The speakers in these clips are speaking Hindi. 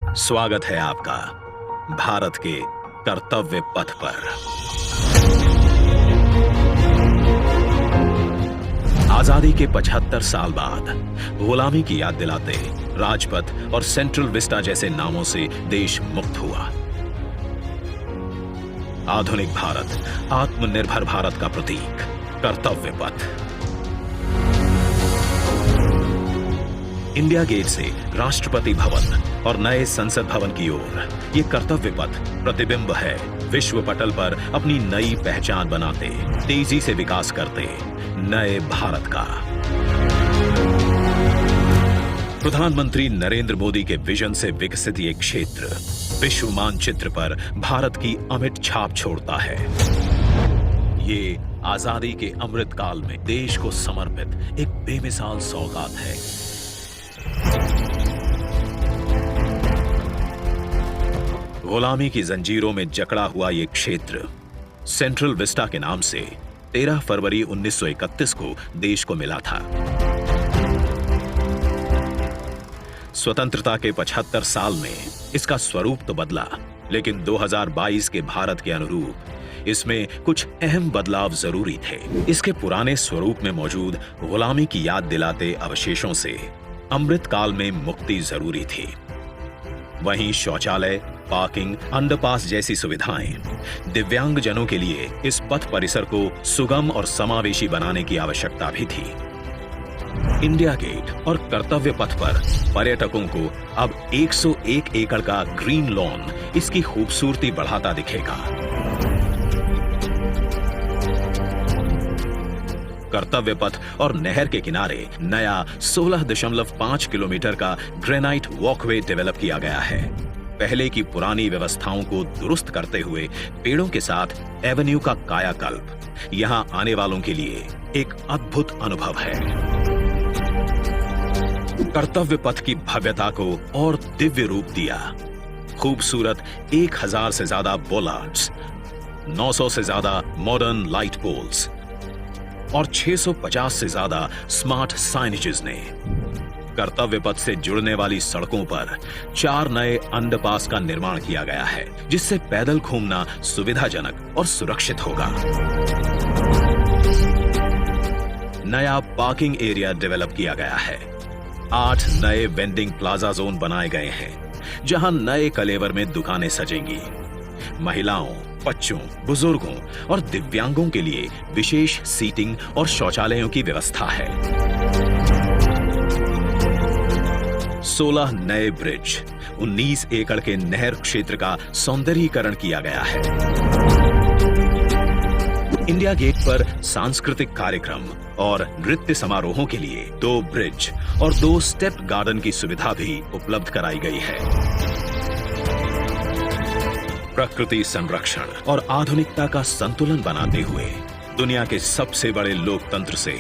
स्वागत है आपका भारत के कर्तव्य पथ पर। आजादी के 75 साल बाद गुलामी की याद दिलाते राजपथ और सेंट्रल विस्टा जैसे नामों से देश मुक्त हुआ। आधुनिक भारत, आत्मनिर्भर भारत का प्रतीक कर्तव्य पथ। इंडिया गेट से राष्ट्रपति भवन और नए संसद भवन की ओर ये कर्तव्य पथ प्रतिबिंब है विश्व पटल पर अपनी नई पहचान बनाते, तेजी से विकास करते नए भारत का। प्रधानमंत्री नरेंद्र मोदी के विजन से विकसित ये क्षेत्र विश्व मानचित्र पर भारत की अमिट छाप छोड़ता है। ये आजादी के अमृत काल में देश को समर्पित एक बेमिसाल सौगात है। गुलामी की जंजीरों में जकड़ा हुआ यह क्षेत्र सेंट्रल विस्टा के नाम से 13 फरवरी 1931 को देश को मिला था। स्वतंत्रता के 75 साल में इसका स्वरूप तो बदला, लेकिन 2022 के भारत के अनुरूप इसमें कुछ अहम बदलाव जरूरी थे। इसके पुराने स्वरूप में मौजूद गुलामी की याद दिलाते अवशेषों से अमृत काल में मुक्ति जरूरी थी। वहीं शौचालय, पार्किंग, अंडरपास जैसी सुविधाएं दिव्यांग जनों के लिए इस पथ परिसर को सुगम और समावेशी बनाने की आवश्यकता भी थी। इंडिया गेट और कर्तव्य पथ पर पर्यटकों को अब 101 एकड़ का ग्रीन लॉन इसकी खूबसूरती बढ़ाता दिखेगा। कर्तव्य पथ और नहर के किनारे नया 16.5 किलोमीटर का ग्रेनाइट वॉकवे डेवलप किया गया है। पहले की पुरानी व्यवस्थाओं को दुरुस्त करते हुए पेड़ों के साथ एवेन्यू का कायाकल्प यहां आने वालों के लिए एक अद्भुत अनुभव है। कर्तव्य पथ की भव्यता को और दिव्य रूप दिया। खूबसूरत 1000 से ज्यादा बोलार्ड्स, 900 से ज्यादा मॉडर्न लाइट पोल्स और 650 से ज्यादा स्मार्ट साइनेजेस ने कर्तव्य पथ से जुड़ने वाली सड़कों पर 4 नए अंडरपास का निर्माण किया गया है, जिससे पैदल घूमना सुविधाजनक और सुरक्षित होगा। नया पार्किंग एरिया डेवलप किया गया है। 8 नए वेंडिंग प्लाजा जोन बनाए गए हैं, जहां नए कलेवर में दुकानें सजेंगी। महिलाओं, बच्चों, बुजुर्गों और दिव्यांगों के लिए विशेष सीटिंग और शौचालयों की व्यवस्था है। 16 नए ब्रिज, 19 एकड़ के नहर क्षेत्र का सौंदर्यीकरण किया गया है। इंडिया गेट पर सांस्कृतिक कार्यक्रम और नृत्य समारोहों के लिए 2 ब्रिज और 2 स्टेप गार्डन की सुविधा भी उपलब्ध कराई गई है। प्रकृति संरक्षण और आधुनिकता का संतुलन बनाते हुए दुनिया के सबसे बड़े लोकतंत्र से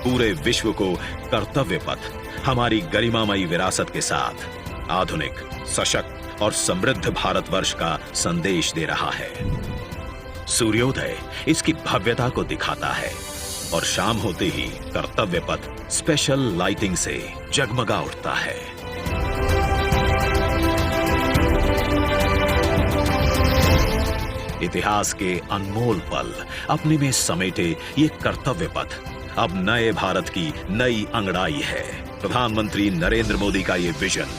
पूरे विश्व को कर्तव्य पथ हमारी गरिमामयी विरासत के साथ आधुनिक, सशक्त और समृद्ध भारतवर्ष का संदेश दे रहा है। सूर्योदय इसकी भव्यता को दिखाता है और शाम होते ही कर्तव्य पथ स्पेशल लाइटिंग से जगमगा उठता है। इतिहास के अनमोल पल अपने में समेटे ये कर्तव्य पथ अब नए भारत की नई अंगड़ाई है। प्रधानमंत्री नरेंद्र मोदी का ये विजन